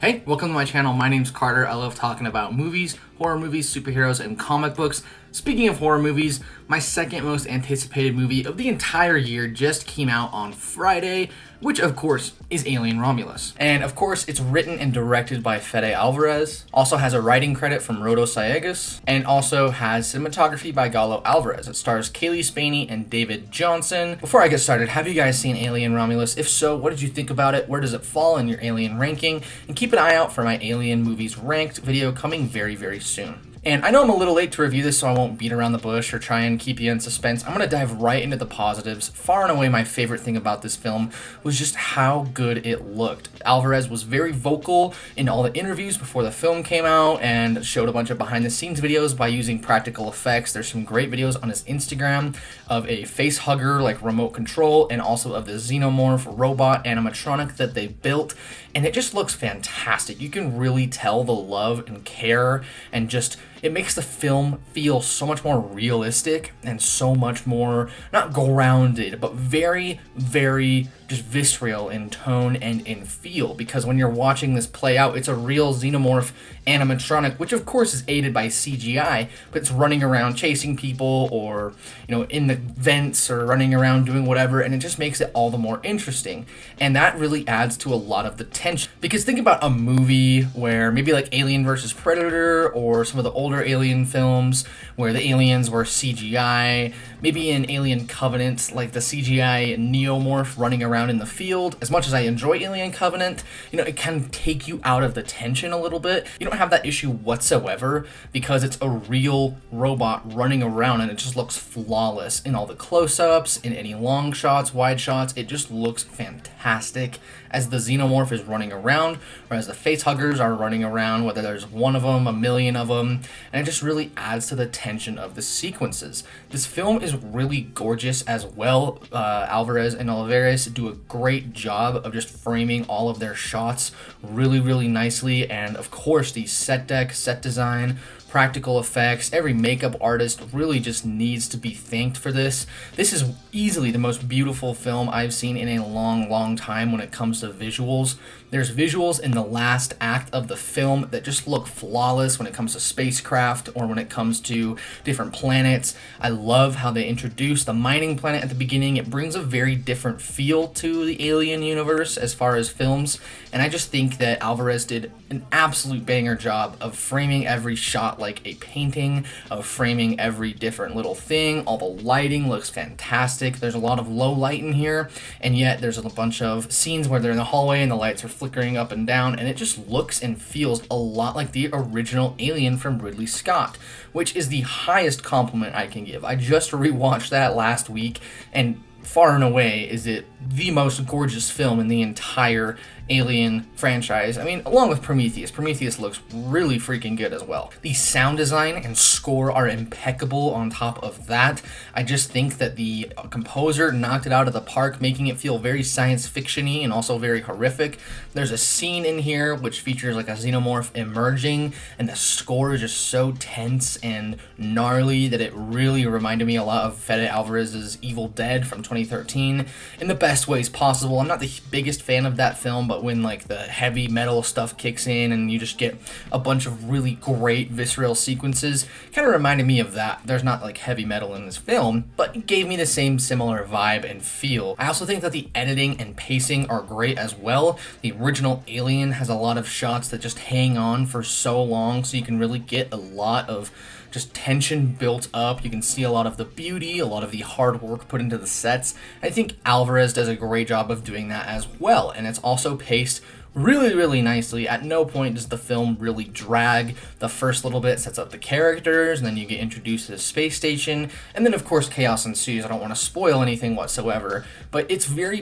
Hey, welcome to my channel. My name's Carter. I love talking about movies, horror movies, superheroes, and comic books. Speaking of horror movies, my second most anticipated movie of the entire year just came out on Friday, which of course is Alien Romulus. And of course, it's written and directed by Fede Alvarez, also has a writing credit from Rodo Sayegas, and also has cinematography by Galo Alvarez. It stars Kaylee Spaney and David Johnson. Before I get started, have you guys seen Alien Romulus? If so, what did you think about it? Where does it fall in your Alien ranking? And keep an eye out for my Alien movies ranked video coming very, very soon. And I know I'm a little late to review this, so I won't beat around the bush or try and keep you in suspense. I'm going to dive right into the positives. Far and away, my favorite thing about this film was just how good it looked. Alvarez was very vocal in all the interviews before the film came out and showed a bunch of behind-the-scenes videos by using practical effects. There's some great videos on his Instagram of a face hugger, like remote control, and also of the xenomorph robot animatronic that they built. And it just looks fantastic. You can really tell the love and care and just it makes the film feel so much more realistic and so much more, not grounded, but very, very just visceral in tone and in feel. Because when you're watching this play out, it's a real xenomorph animatronic, which of course is aided by CGI, but it's running around chasing people or, in the vents or running around doing whatever, and it just makes it all the more interesting. And that really adds to a lot of the tension. Because think about a movie where maybe like Alien versus Predator or some of the older Alien films where the aliens were CGI, maybe in Alien Covenant, like the CGI neomorph running around in the field. As much as I enjoy Alien Covenant, it can take you out of the tension a little bit. You don't have that issue whatsoever because it's a real robot running around and it just looks flawless in all the close-ups, in any long shots, wide shots. It just looks fantastic as the xenomorph is running around or as the face huggers are running around, whether there's one of them, a million of them, and it just really adds to the tension of the sequences. This film is really gorgeous as well. Alvarez and Alvarez do a great job of just framing all of their shots really, really nicely, and of course the set design, practical effects, every makeup artist really just needs to be thanked for this. This is easily the most beautiful film I've seen in a long, long time when it comes to visuals. There's visuals in the last act of the film that just look flawless when it comes to spacecraft or when it comes to different planets. I love how they introduce the mining planet at the beginning. It brings a very different feel to the Alien universe as far as films, and I just think that Alvarez did an absolute banger job of framing every shot like a painting, of framing every different little thing. All the lighting looks fantastic. There's a lot of low light in here, and yet there's a bunch of scenes where they're in the hallway and the lights are flickering up and down, and it just looks and feels a lot like the original Alien from Ridley Scott, which is the highest compliment I can give. I just rewatched that last week, and far and away is it the most gorgeous film in the entire Alien franchise. I mean, along with Prometheus. Prometheus looks really freaking good as well. The sound design and score are impeccable on top of that. I just think that the composer knocked it out of the park, making it feel very science fiction-y and also very horrific. There's a scene in here which features like a xenomorph emerging, and the score is just so tense and gnarly that it really reminded me a lot of Fede Alvarez's Evil Dead from 2013 in the best ways possible. I'm not the biggest fan of that film, but when like the heavy metal stuff kicks in and you just get a bunch of really great visceral sequences, kind of reminded me of that. There's not like heavy metal in this film, but it gave me the same similar vibe and feel. I also think that the editing and pacing are great as well. The original Alien has a lot of shots that just hang on for so long, so you can really get a lot of just tension built up. You can see a lot of the beauty, a lot of the hard work put into the sets. I think Alvarez does a great job of doing that as well, and it's also paced really, really nicely. At no point does the film really drag. The first little bit sets up the characters, and then you get introduced to the space station, and then of course chaos ensues. I don't want to spoil anything whatsoever, but it's very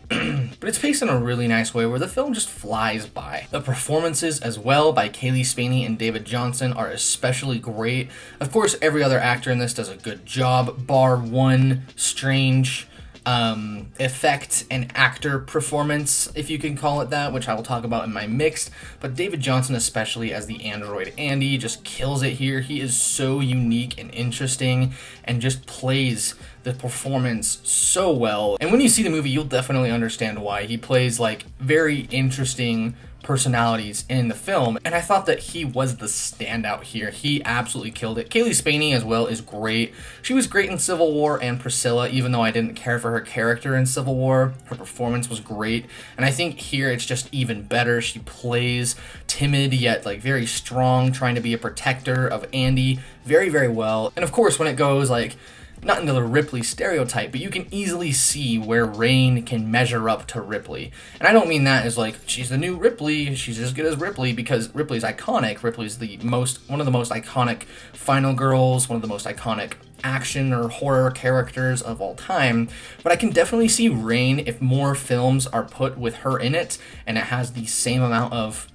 but it's paced in a really nice way where the film just flies by. The performances as well by Kaylee Spaney and David Johnson are especially great. Of course, every other actor in this does a good job, bar one strange effect and actor performance, if you can call it that, which I will talk about in my mixed, but David Johnson, especially as the android Andy, just kills it here. He is so unique and interesting and just plays the performance so well. And when you see the movie, you'll definitely understand why. He plays like very interesting personalities in the film, and I thought that he was the standout here. He absolutely killed it. Kaylee Spaney as well is great. She was great in Civil War and Priscilla, even though I didn't care for her character in Civil War. Her performance was great, and I think here it's just even better. She plays timid yet like very strong, trying to be a protector of Andy very, very well. And of course, when it goes like not into the Ripley stereotype, but you can easily see where Rain can measure up to Ripley. And I don't mean that as like, she's the new Ripley, she's as good as Ripley, because Ripley's iconic. Ripley's one of the most iconic Final Girls, one of the most iconic action or horror characters of all time. But I can definitely see Rain, if more films are put with her in it, and it has the same amount of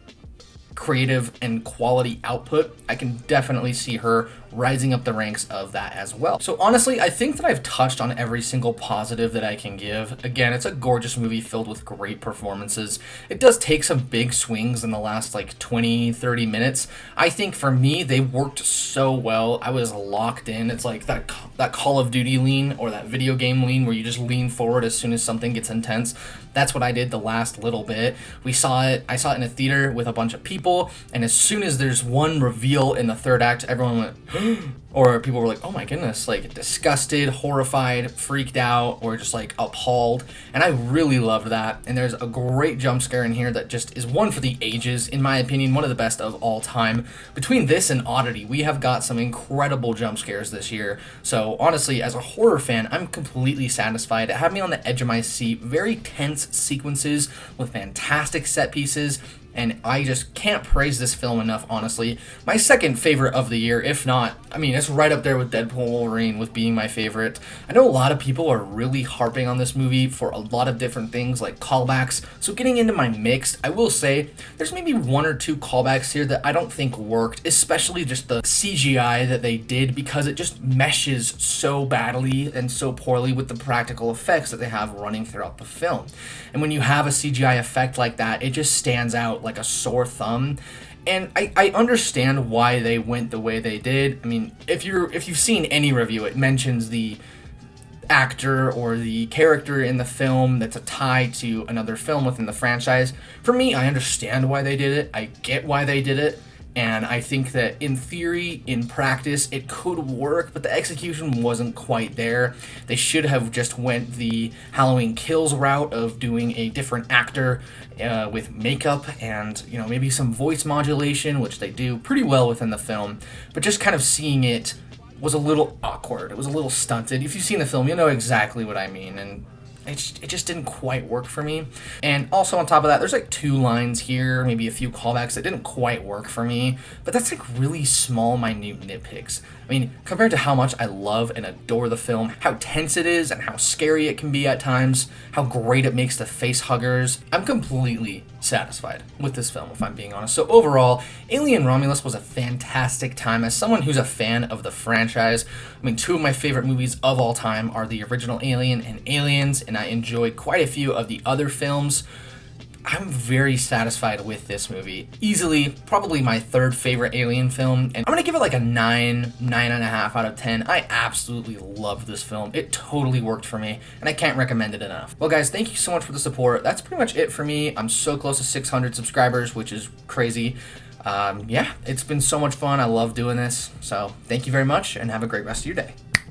creative and quality output, I can definitely see her rising up the ranks of that as well. So honestly, I think that I've touched on every single positive that I can give. Again, it's a gorgeous movie filled with great performances. It does take some big swings in the last like 20-30 minutes. I think for me, they worked so well. I was locked in. It's like that Call of Duty lean, or that video game lean where you just lean forward as soon as something gets intense. That's what I did the last little bit. I saw it in a theater with a bunch of people, and as soon as there's one reveal in the third act, everyone went, or people were like, oh my goodness, like disgusted, horrified, freaked out, or just like appalled. And I really loved that. And there's a great jump scare in here that just is one for the ages, in my opinion, one of the best of all time. Between this and Oddity, we have got some incredible jump scares this year. So honestly, as a horror fan, I'm completely satisfied. It had me on the edge of my seat. Very tense sequences with fantastic set pieces, and I just can't praise this film enough, honestly. My second favorite of the year, if not, I mean, it's right up there with Deadpool Wolverine with being my favorite. I know a lot of people are really harping on this movie for a lot of different things, like callbacks. So getting into my mixed, I will say there's maybe one or two callbacks here that I don't think worked, especially just the CGI that they did, because it just meshes so badly and so poorly with the practical effects that they have running throughout the film. And when you have a CGI effect like that, it just stands out like a sore thumb. And I understand why they went the way they did. I mean, if you've seen any review, it mentions the actor or the character in the film that's a tie to another film within the franchise. For me, I understand why they did it. I get why they did it. And I think that in theory, in practice, it could work, but the execution wasn't quite there. They should have just went the Halloween Kills route of doing a different actor with makeup and, you know, maybe some voice modulation, which they do pretty well within the film. But just kind of seeing it was a little awkward. It was a little stunted. If you've seen the film, you know exactly what I mean. And it just didn't quite work for me. And also on top of that, there's like 2 lines here, maybe a few callbacks that didn't quite work for me, but that's like really small, minute nitpicks. I mean, compared to how much I love and adore the film, how tense it is and how scary it can be at times, how great it makes the face huggers, I'm completely satisfied with this film, if I'm being honest. So overall, Alien Romulus was a fantastic time. As someone who's a fan of the franchise, I mean, 2 of my favorite movies of all time are the original Alien and Aliens, and I enjoyed quite a few of the other films. I'm very satisfied with this movie. Easily, probably my 3rd favorite Alien film, and I'm gonna give it like a 9.5 out of 10. I absolutely love this film. It totally worked for me, and I can't recommend it enough. Well guys, thank you so much for the support. That's pretty much it for me. I'm so close to 600 subscribers, which is crazy. Yeah, it's been so much fun. I love doing this. So thank you very much, and have a great rest of your day.